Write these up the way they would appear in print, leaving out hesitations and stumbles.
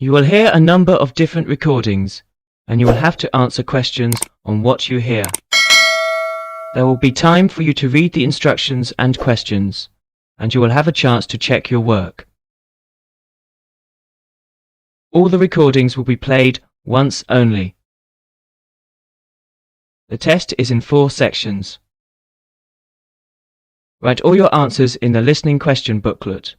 You will hear a number of different recordings, and you will have to answer questions on what you hear. There will be time for you to read the instructions and questions, and you will have a chance to check your work. All the recordings will be played once only. The test is in 4 sections. Write all your answers in the listening question booklet.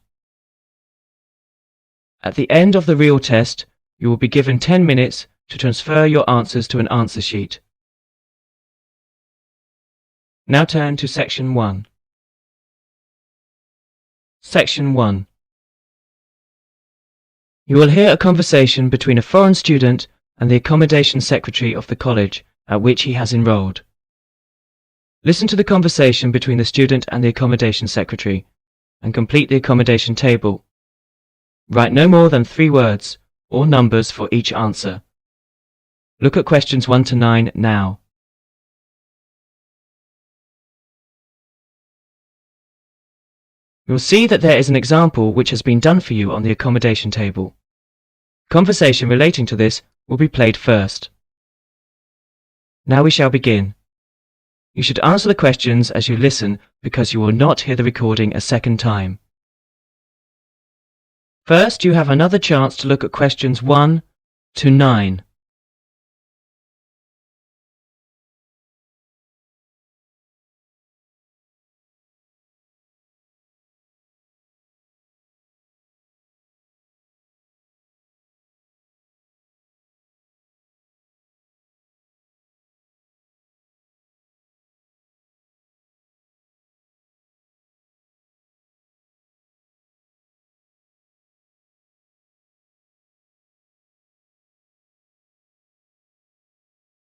At the end of the real test, you will be given 10 minutes to transfer your answers to an answer sheet. Now turn to Section 1. Section 1. You will hear a conversation between a foreign student and the accommodation secretary of the college at which he has enrolled. Listen to the conversation between the student and the accommodation secretary and complete the accommodation table. Write no more than 3 words or numbers for each answer. Look at questions 1 to 9 now. You'll see that there is an example which has been done for you on the accommodation table. Conversation relating to this will be played first. Now we shall begin. You should answer the questions as you listen because you will not hear the recording a second time. First, you have another chance to look at questions 1 to 9.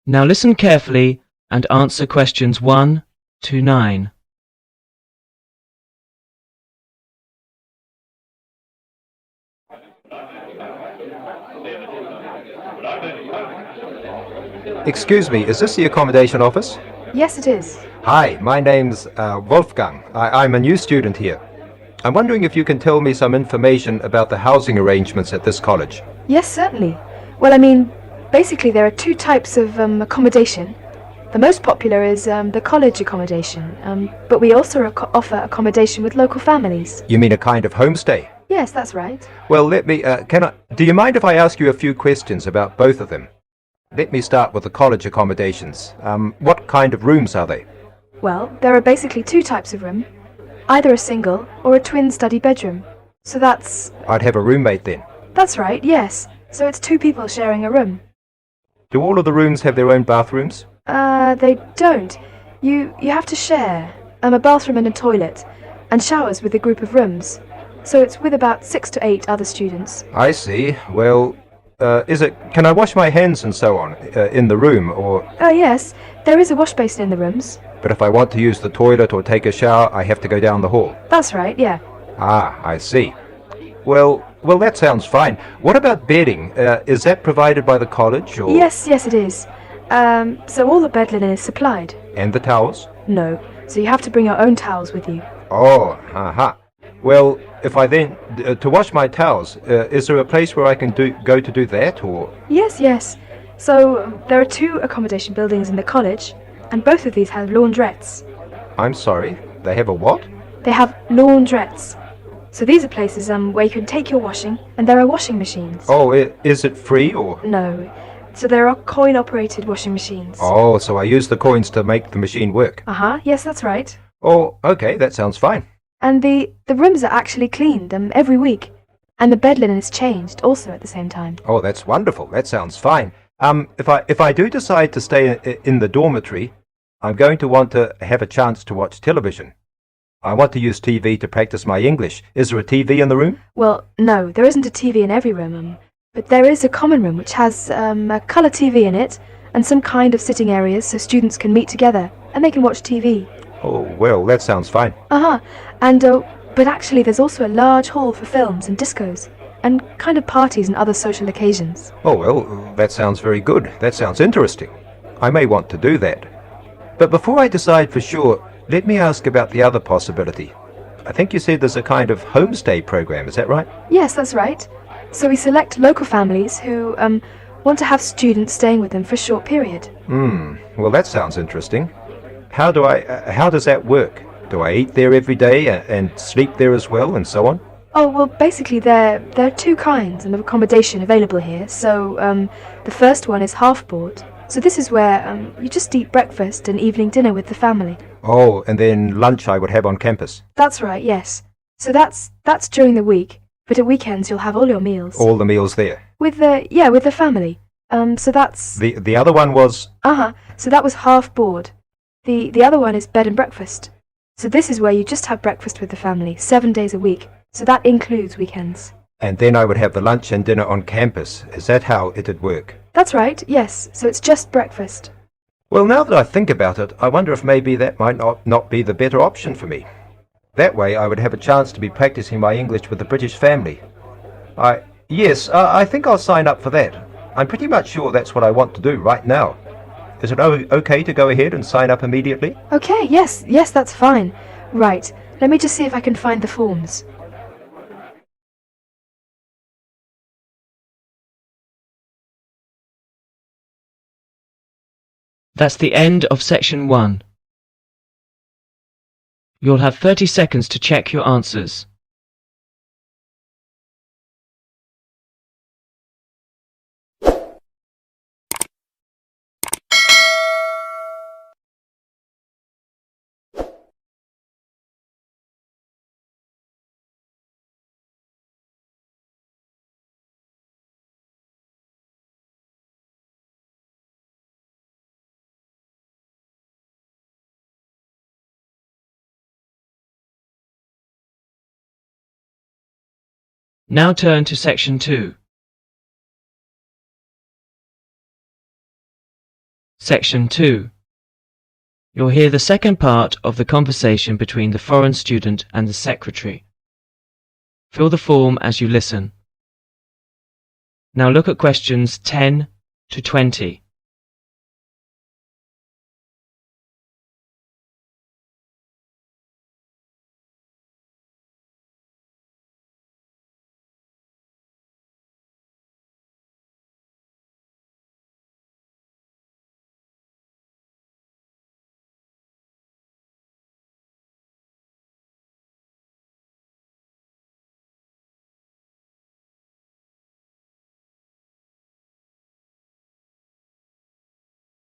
Now listen carefully and answer questions 1 to 9. Excuse me, is this the accommodation office? Yes, it is. Hi, my name's Wolfgang. I'm a new student here. I'm wondering if you can tell me some information about the housing arrangements at this college. Yes, certainly. Well, basically there are 2 types of accommodation. The most popular is the college accommodation, but we also offer accommodation with local families. You mean a kind of homestay? Yes, that's right. Well, do you mind if I ask you a few questions about both of them? Let me start with the college accommodations. What kind of rooms are they? Well, there are basically 2 types of room. Either a single or a twin study bedroom. So that's... I'd have a roommate then. That's right, yes. So it's 2 people sharing a room. Do all of the rooms have their own bathrooms? They don't. You have to share a bathroom and a toilet, and showers with a group of rooms. So it's with about 6 to 8 other students. I see. Well, can I wash my hands and so on in the room, or... Yes, there is a wash basin in the rooms. But if I want to use the toilet or take a shower, I have to go down the hall? That's right, yeah. Ah, I see. Well, that sounds fine. What about bedding? Is that provided by the college, or...? Yes, it is. So all the bed linen is supplied. And the towels? No, so you have to bring your own towels with you. Oh, aha. Well, if I then... to wash my towels, is there a place where I can go to do that, or...? Yes. So there are 2 accommodation buildings in the college, and both of these have laundrettes. I'm sorry, they have a what? They have laundrettes. So these are places where you can take your washing, and there are washing machines. Oh, is it free, or...? No. So there are coin-operated washing machines. Oh, so I use the coins to make the machine work? Yes, that's right. Oh, okay, that sounds fine. And the rooms are actually cleaned every week, and the bed linen is changed also at the same time. Oh, that's wonderful. That sounds fine. If I do decide to stay in the dormitory, I'm going to want to have a chance to watch television. I want to use TV to practice my English. Is there a TV in the room? Well, no, there isn't a TV in every room, but there is a common room which has a colour TV in it and some kind of sitting areas so students can meet together and they can watch TV. Oh, well, that sounds fine. And but actually there's also a large hall for films and discos and kind of parties and other social occasions. Oh, well, that sounds very good. That sounds interesting. I may want to do that. But before I decide for sure, let me ask about the other possibility. I think you said there's a kind of homestay program, is that right? Yes, that's right. So we select local families who want to have students staying with them for a short period. Well, that sounds interesting. How does that work? Do I eat there every day and sleep there as well, and so on? Oh, well, basically there are two kinds of accommodation available here. So the first one is half board. So this is where you just eat breakfast and evening dinner with the family. Oh, and then lunch I would have on campus. That's right, yes. So that's during the week, but at weekends you'll have all your meals. All the meals there. With the family. So that's... The other one was... So that was half board. The other one is bed and breakfast. So this is where you just have breakfast with the family, 7 days a week. So that includes weekends. And then I would have the lunch and dinner on campus. Is that how it'd work? That's right, yes. So it's just breakfast. Well, now that I think about it, I wonder if maybe that might not be the better option for me. That way I would have a chance to be practicing my English with the British family. Yes, I think I'll sign up for that. I'm pretty much sure that's what I want to do right now. Is it okay to go ahead and sign up immediately? Okay, yes, that's fine. Right, let me just see if I can find the forms. That's the end of section 1. You'll have 30 seconds to check your answers. Now turn to section 2. Section 2. You'll hear the second part of the conversation between the foreign student and the secretary. Fill the form as you listen. Now look at questions 10 to 20.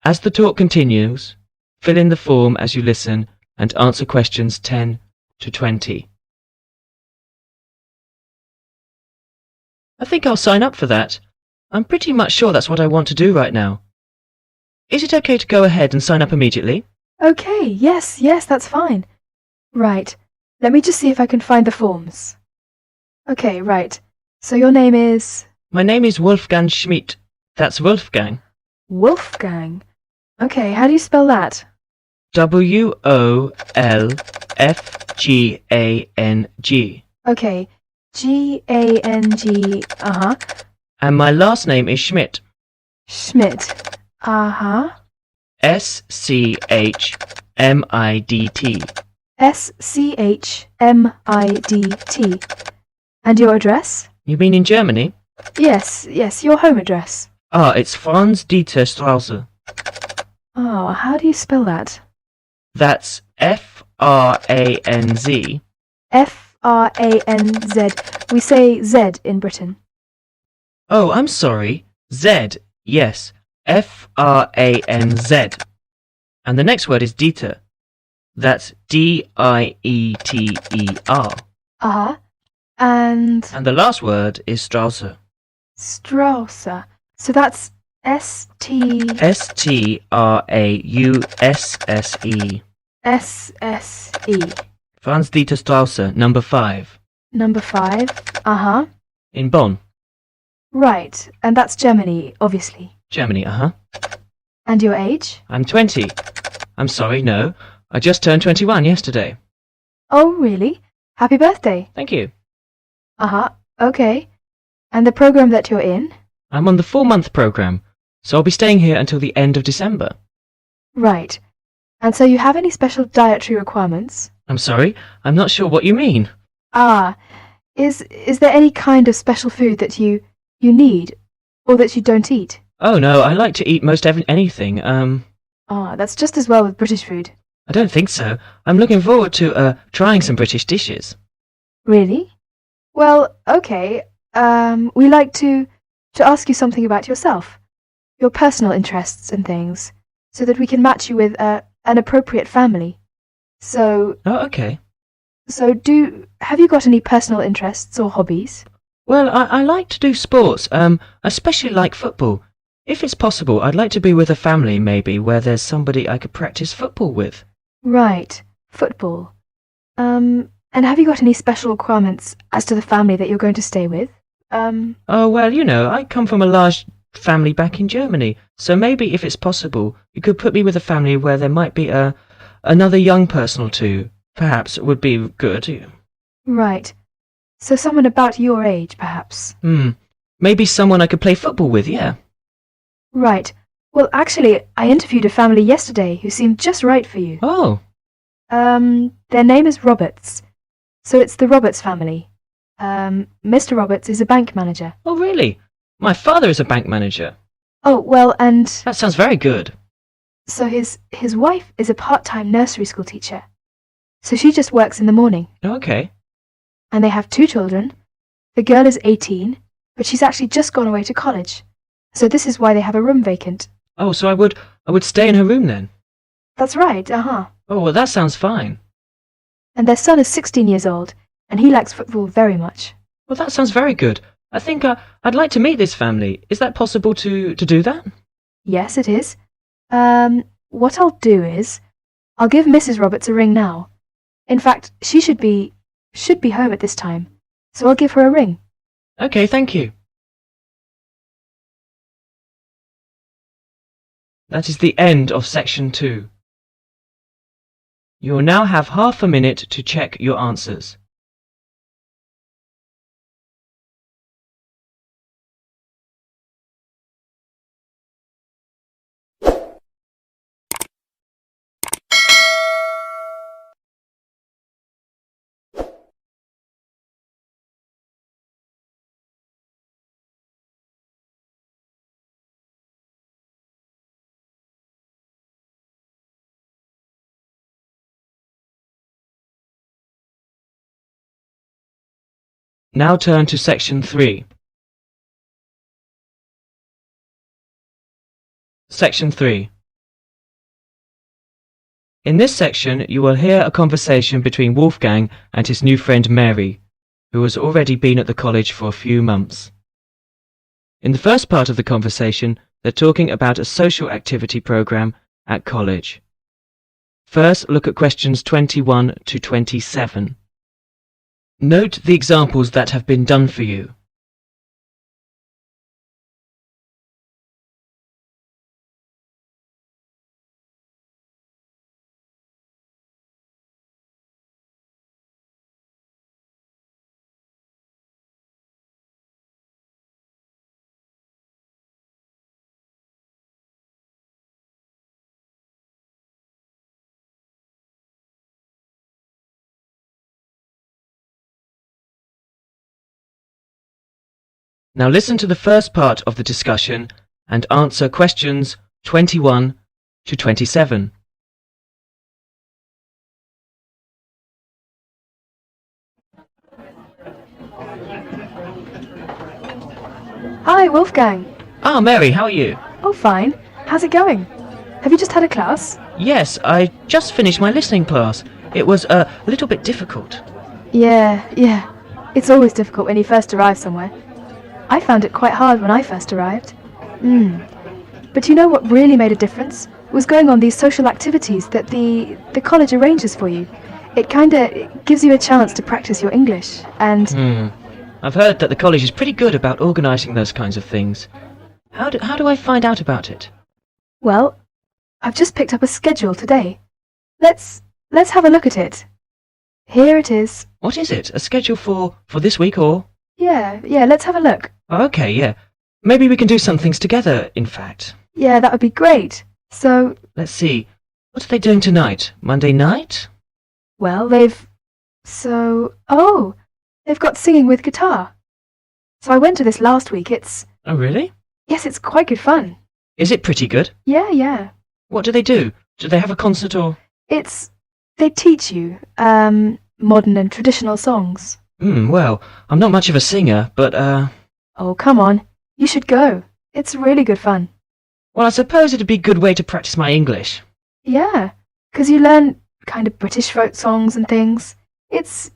As the talk continues, fill in the form as you listen and answer questions 10 to 20. I think I'll sign up for that. I'm pretty much sure that's what I want to do right now. Is it okay to go ahead and sign up immediately? Okay, yes, that's fine. Right, let me just see if I can find the forms. Okay, right. So your name is... My name is Wolfgang Schmidt. That's Wolfgang. Wolfgang. Okay, how do you spell that? W-O-L-F-G-A-N-G. Okay, G-A-N-G, And my last name is Schmidt. Schmidt, S-C-H-M-I-D-T. S-C-H-M-I-D-T. And your address? You mean in Germany? Yes, your home address. It's Franz Dieter Strasse. Oh, how do you spell that? That's F-R-A-N-Z. F-R-A-N-Z. We say Z in Britain. Oh, I'm sorry. Z. Yes. F-R-A-N-Z. And the next word is Dieter. That's D-I-E-T-E-R. And the last word is Strasse. Strauss. So that's S-T... S-T-R-A-U-S-S-E. S-S-E. Franz Dieter Strasse, number 5. Number 5. In Bonn. Right, and that's Germany, obviously. Germany, And your age? I'm 20. I'm sorry, no. I just turned 21 yesterday. Oh, really? Happy birthday. Thank you. Okay. And the program that you're in? I'm on the 4-month program, so I'll be staying here until the end of December. Right. And so you have any special dietary requirements? I'm sorry, I'm not sure what you mean. Is there any kind of special food that you need, or that you don't eat? Oh no, I like to eat most anything. Ah, that's just as well with British food. I don't think so. I'm looking forward to trying some British dishes. Really? Well, okay. We like to ask you something about yourself, your personal interests and things, so that we can match you with an appropriate family. So, Oh, okay. have you got any personal interests or hobbies? Well, I like to do sports. I especially like football. If it's possible, I'd like to be with a family, maybe, where there's somebody I could practice football with. Right, football. And have you got any special requirements as to the family that you're going to stay with? Oh, well, you know, I come from a large family back in Germany, so maybe if it's possible, you could put me with a family where there might be another young person or two. Perhaps would be good. Right. So someone about your age, perhaps? Maybe someone I could play football with, yeah. Right. Well, actually, I interviewed a family yesterday who seemed just right for you. Oh. Their name is Roberts. So it's the Roberts family. Mr. Roberts is a bank manager. Oh, really? My father is a bank manager. Oh, well, and That sounds very good. so his wife is a part-time nursery school teacher. So she just works in the morning. Okay. And they have 2 children. The girl is 18, but she's actually just gone away to college. So this is why they have a room vacant. Oh, so I would stay in her room then. That's right, uh-huh. Oh, well, that sounds fine. And their son is 16 years old, and he likes football very much. Well, that sounds very good. I think I'd like to meet this family. Is that possible to do that? Yes, it is. What I'll do is, I'll give Mrs. Roberts a ring now. In fact, she should be home at this time, so I'll give her a ring. Okay, thank you. That is the end of section 2. You will now have half a minute to check your answers. Now turn to section 3. Section 3. In this section, you will hear a conversation between Wolfgang and his new friend Mary, who has already been at the college for a few months. In the first part of the conversation, they're talking about a social activity program at college. First, look at questions 21 to 27. Note the examples that have been done for you. Now listen to the first part of the discussion and answer questions 21 to 27. Hi, Wolfgang. Ah, Mary, how are you? Oh, fine. How's it going? Have you just had a class? Yes, I just finished my listening class. It was a little bit difficult. Yeah. It's always difficult when you first arrive somewhere. I found it quite hard when I first arrived. But you know what really made a difference? Was going on these social activities that the college arranges for you. It kinda gives you a chance to practice your English, and I've heard that the college is pretty good about organising those kinds of things. How do I find out about it? well, I've just picked up a schedule today. Let's have a look at it. Here it is. What is it? A schedule for this week or? Yeah, let's have a look. Oh, okay, yeah. Maybe we can do some things together, in fact. Yeah, that would be great. So, Let's see. What are they doing tonight? Monday night? well, oh, They've got singing with guitar. So I went to this last week. Oh, really? Yes, it's quite good fun. Is it pretty good? Yeah. What do they do? Do they have a concert or? They teach you, modern and traditional songs. Well, I'm not much of a singer, but, Oh, come on. You should go. It's really good fun. well, I suppose it'd be a good way to practice my English. Yeah, 'cause you learn kind of British folk songs and things. It's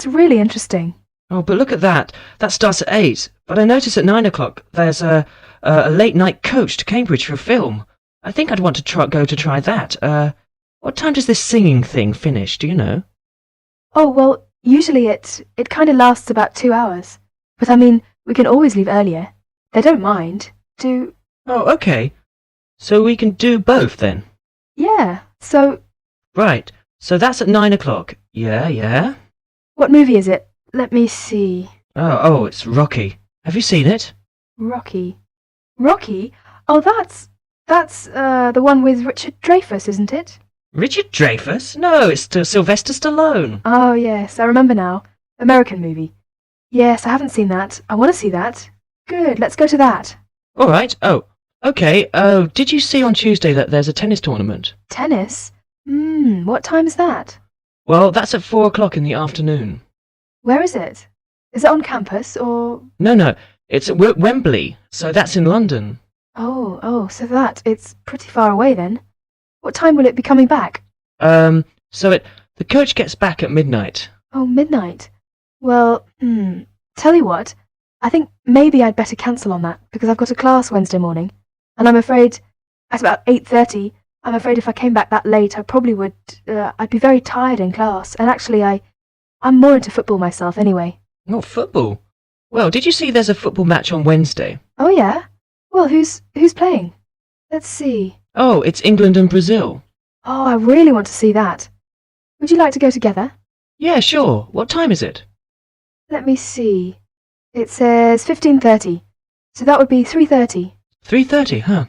really interesting. Oh, but look at that. That starts at 8. But I notice at 9 o'clock there's a late-night coach to Cambridge for a film. I think I'd want to try that. What time does this singing thing finish, do you know? Oh, well, usually it kind of lasts about 2 hours. But I mean, we can always leave earlier. They don't mind. Oh, okay. So we can do both then? Yeah, so Right. So that's at 9 o'clock. Yeah. what movie is it? Let me see. Oh, it's Rocky. Have you seen it? Rocky. Rocky? Oh, that's the one with Richard Dreyfuss, isn't it? Richard Dreyfuss? No, it's Sylvester Stallone. Oh, yes, I remember now. American movie. Yes, I haven't seen that. I want to see that. Good, let's go to that. All right. Oh, okay. Oh, did you see on Tuesday that there's a tennis tournament? Tennis? What time is that? Well, that's at 4 o'clock in the afternoon. Where is it? Is it on campus or... No, it's at Wembley, so that's in London. Oh, so it's pretty far away then. What time will it be coming back? The coach gets back at midnight. Oh, midnight. Well, tell you what, I think maybe I'd better cancel on that because I've got a class Wednesday morning, and I'm afraid at about 8:30. I'm afraid if I came back that late, I probably would. I'd be very tired in class, and actually, I'm more into football myself anyway. Not football. Well, did you see there's a football match on Wednesday? Oh yeah. Well, who's playing? Let's see. Oh, it's England and Brazil. Oh, I really want to see that. Would you like to go together? Yeah, sure. What time is it? Let me see. It says 15:30, so that would be 3:30. 3:30, huh?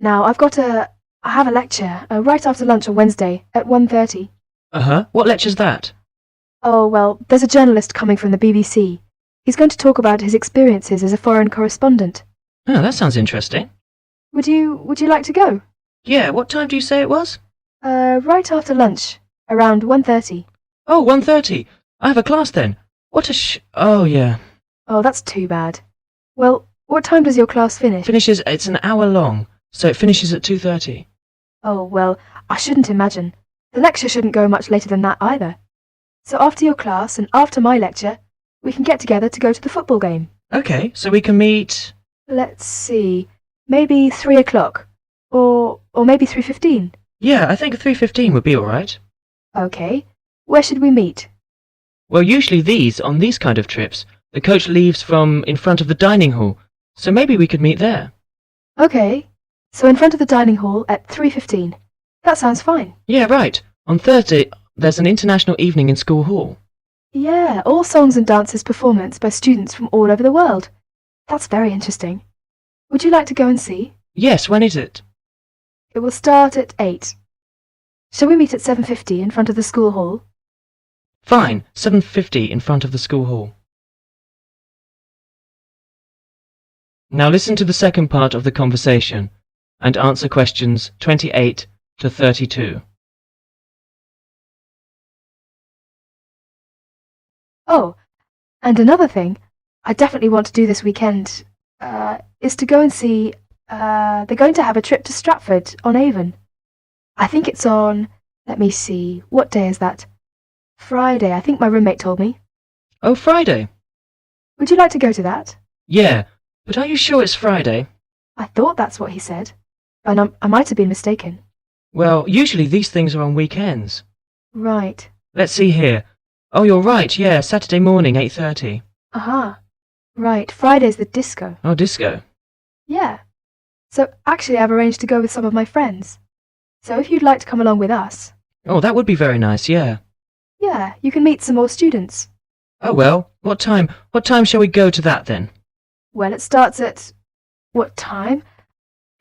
Now, I have a lecture right after lunch on Wednesday at 1:30. Uh-huh. What lecture's that? Oh, well, there's a journalist coming from the BBC. He's going to talk about his experiences as a foreign correspondent. Oh, that sounds interesting. Would you like to go? Yeah, what time do you say it was? Right after lunch, around 1:30. Oh, 1:30. I have a class then. Oh, yeah. Oh, that's too bad. Well, what time does your class finish? It's an hour long, so it finishes at 2:30. Oh, well, I shouldn't imagine. The lecture shouldn't go much later than that either. So after your class and after my lecture, we can get together to go to the football game. Okay, so we can meet... Let's see, maybe 3 o'clock. Or maybe 3:15. Yeah, I think 3:15 would be all right. Okay, where should we meet? Well, usually on these kind of trips, the coach leaves from in front of the dining hall, so maybe we could meet there. Okay, so in front of the dining hall at 3:15. That sounds fine. Yeah, right. On Thursday, there's an international evening in school hall. Yeah, all songs and dances performance by students from all over the world. That's very interesting. Would you like to go and see? Yes, when is it? It will start at 8. Shall we meet at 7:50 in front of the school hall? Fine, 7:50 in front of the school hall. Now listen to the second part of the conversation and answer questions 28 to 32. Oh, and another thing I definitely want to do this weekend is to go and see, they're going to have a trip to Stratford-on-Avon. I think it's on, let me see, what day is that? Friday, I think my roommate told me. Oh, Friday. Would you like to go to that? Yeah, but are you sure it's Friday? I thought that's what he said, but I might have been mistaken. Well, usually these things are on weekends. Right. Let's see here. Oh, you're right, yeah, Saturday morning, 8:30. Aha. Right, Friday's the disco. Oh, disco. Yeah. So actually I've arranged to go with some of my friends. So if you'd like to come along with us. Oh, that would be very nice, yeah. Yeah, you can meet some more students. Oh, well, what time shall we go to that then? Well, it starts at... what time?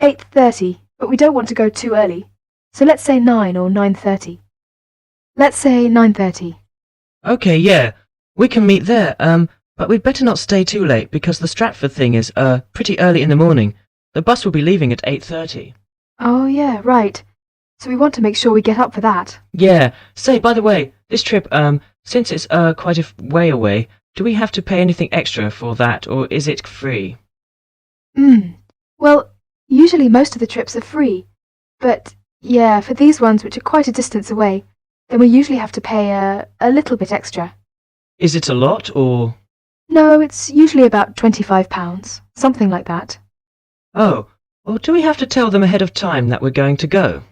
8:30, but we don't want to go too early. So let's say 9 or 9:30. Let's say 9:30. Okay, yeah. We can meet there, but we'd better not stay too late because the Stratford thing is, pretty early in the morning. The bus will be leaving at 8:30. Oh, yeah, right. So we want to make sure we get up for that. Yeah. Say, by the way, this trip, since it's, quite a way away, do we have to pay anything extra for that, or is it free? Well, usually most of the trips are free. But, yeah, for these ones which are quite a distance away, then we usually have to pay a little bit extra. Is it a lot, or? No, it's usually about £25, something like that. Oh, or do we have to tell them ahead of time that we're going to go?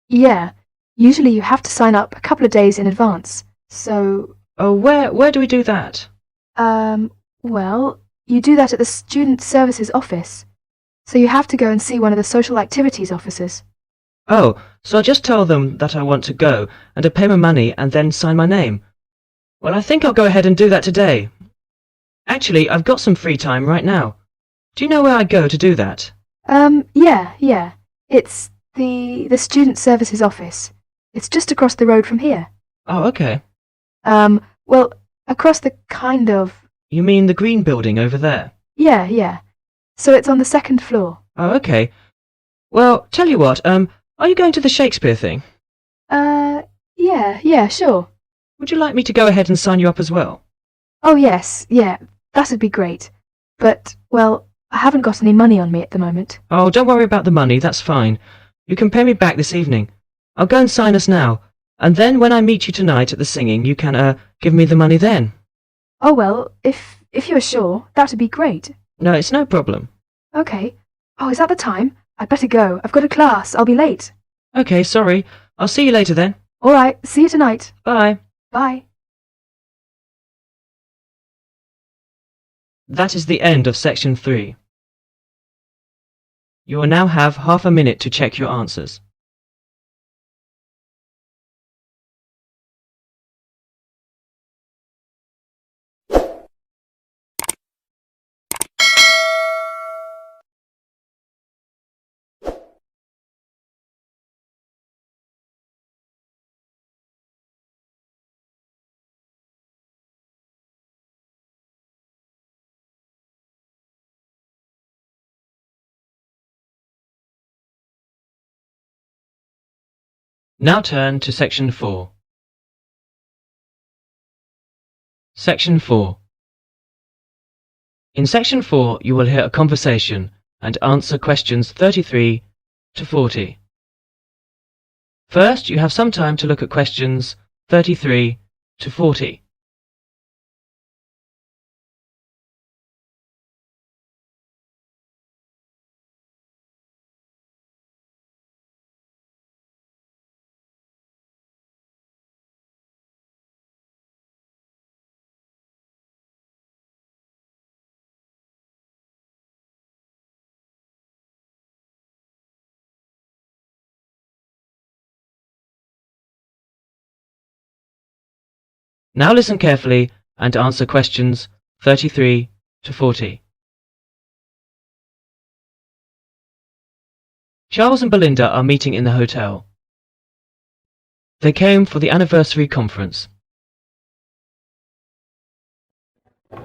Yeah, usually you have to sign up a couple of days in advance. So, Oh, where do we do that? well, you do that at the Student Services office. So you have to go and see one of the social activities officers. Oh, so I just tell them that I want to go, and I pay my money and then sign my name. Well, I think I'll go ahead and do that today. Actually, I've got some free time right now. Do you know where I go to do that? Yeah. It's the Student Services office. It's just across the road from here. Oh, okay. Well, across the kind of... You mean the green building over there? Yeah. So it's on the second floor. Oh, okay. Well, tell you what, are you going to the Shakespeare thing? Yeah, sure. Would you like me to go ahead and sign you up as well? Oh, yes, yeah, that'd be great. But, well, I haven't got any money on me at the moment. Oh, don't worry about the money, that's fine. You can pay me back this evening. I'll go and sign us now, and then when I meet you tonight at the singing, you can, give me the money then. Oh, well, if you're sure, that'd be great. No, it's no problem. Okay. Oh, is that the time? I'd better go. I've got a class. I'll be late. Okay, sorry. I'll see you later then. All right, see you tonight. Bye. Bye. That is the end of section 3. You will now have half a minute to check your answers. Now turn to section 4. Section 4. In section 4, you will hear a conversation and answer questions 33 to 40. First, you have some time to look at questions 33 to 40. Now listen carefully and answer questions 33 to 40. Charles and Belinda are meeting in the hotel. They came for the anniversary conference.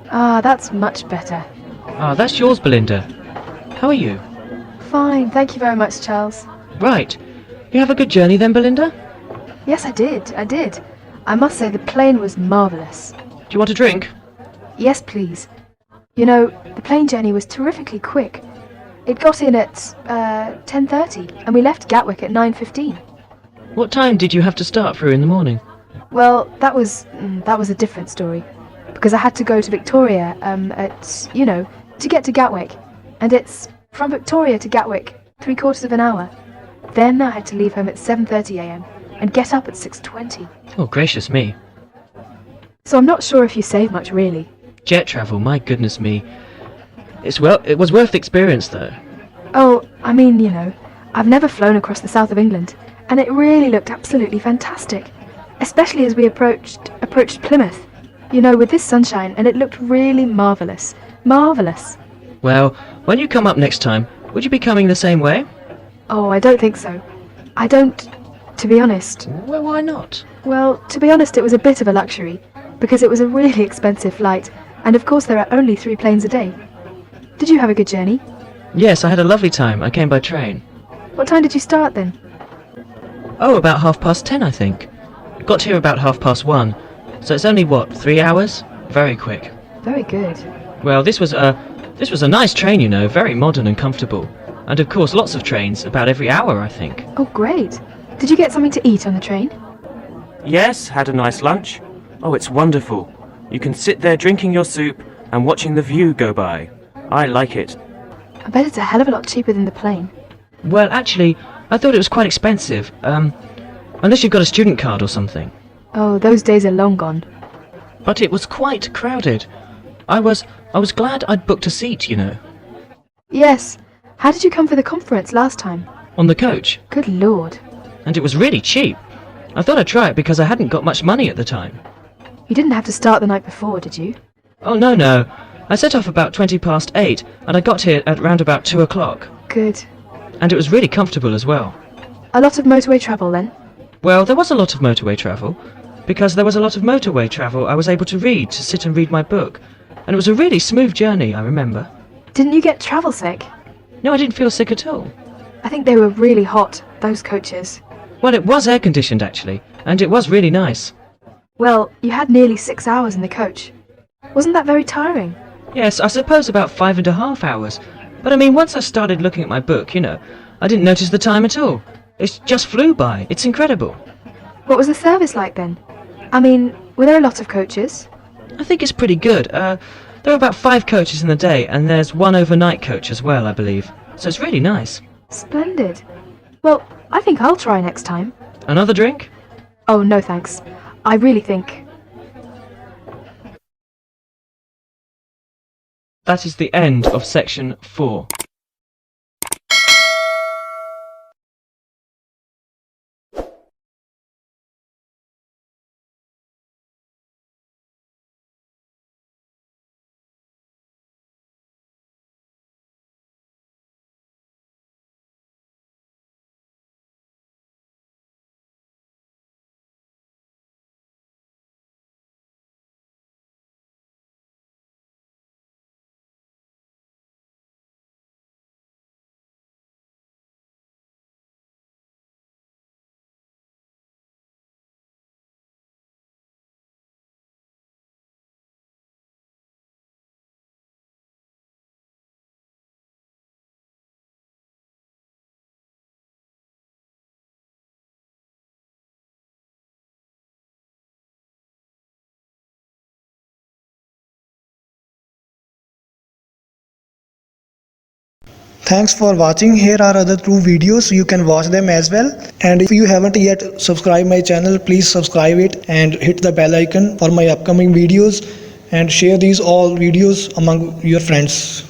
Ah, that's much better. Ah, that's yours, Belinda. How are you? Fine, thank you very much, Charles. Right. You have a good journey then, Belinda? Yes, I did. I must say the plane was marvellous. Do you want a drink? Yes, please. You know, the plane journey was terrifically quick. It got in at 10:30 and we left Gatwick at 9:15. What time did you have to start through in the morning? Well, that was a different story. Because I had to go to Victoria to get to Gatwick. And it's from Victoria to Gatwick, 3/4 of an hour. Then I had to leave home at 7:30 a.m. and get up at 6:20. Oh, gracious me. So I'm not sure if you save much, really. Jet travel, my goodness me. It was worth the experience, though. Oh, I mean, I've never flown across the south of England, and it really looked absolutely fantastic. Especially as we approached Plymouth. With this sunshine, and it looked really marvellous. Marvellous. Well, when you come up next time, would you be coming the same way? Oh, I don't think so. To be honest. Well, why not? Well, to be honest, it was a bit of a luxury. because it was a really expensive flight, and of course there are only 3 planes a day. Did you have a good journey? Yes, I had a lovely time. I came by train. What time did you start then? Oh, about 10:30, I think. Got here about 1:30, so it's only, 3 hours? Very quick. Very good. Well, this was a nice train, you know, very modern and comfortable. And of course, lots of trains, about every hour, I think. Oh, great. Did you get something to eat on the train? Yes, had a nice lunch. Oh, it's wonderful. You can sit there drinking your soup and watching the view go by. I like it. I bet it's a hell of a lot cheaper than the plane. Well, actually, I thought it was quite expensive. Unless you've got a student card or something. Oh, those days are long gone. But it was quite crowded. I was glad I'd booked a seat, you know. Yes. How did you come for the conference last time? On the coach. Good Lord. And it was really cheap. I thought I'd try it because I hadn't got much money at the time. You didn't have to start the night before, did you? Oh, no. I set off about 8:20, and I got here at round about 2 o'clock. Good. And it was really comfortable as well. A lot of motorway travel then? Well, there was a lot of motorway travel. Because there was a lot of motorway travel, I was able to sit and read my book. And it was a really smooth journey, I remember. Didn't you get travel sick? No, I didn't feel sick at all. I think they were really hot, those coaches. Well, it was air-conditioned, actually, and it was really nice. Well, you had nearly 6 hours in the coach. Wasn't that very tiring? Yes, I suppose about 5.5 hours. But I mean, once I started looking at my book, you know, I didn't notice the time at all. It just flew by. It's incredible. What was the service like then? I mean, were there a lot of coaches? I think it's pretty good. There are about 5 coaches in the day, and there's 1 overnight coach as well, I believe. So it's really nice. Splendid. Well, I think I'll try next time. Another drink? Oh, no thanks. I really think... That is the end of section 4. Thanks for watching. Here are other 2 videos. You can watch them as well. And if you haven't yet subscribed my channel, please subscribe it and hit the bell icon for my upcoming videos, and share these all videos among your friends.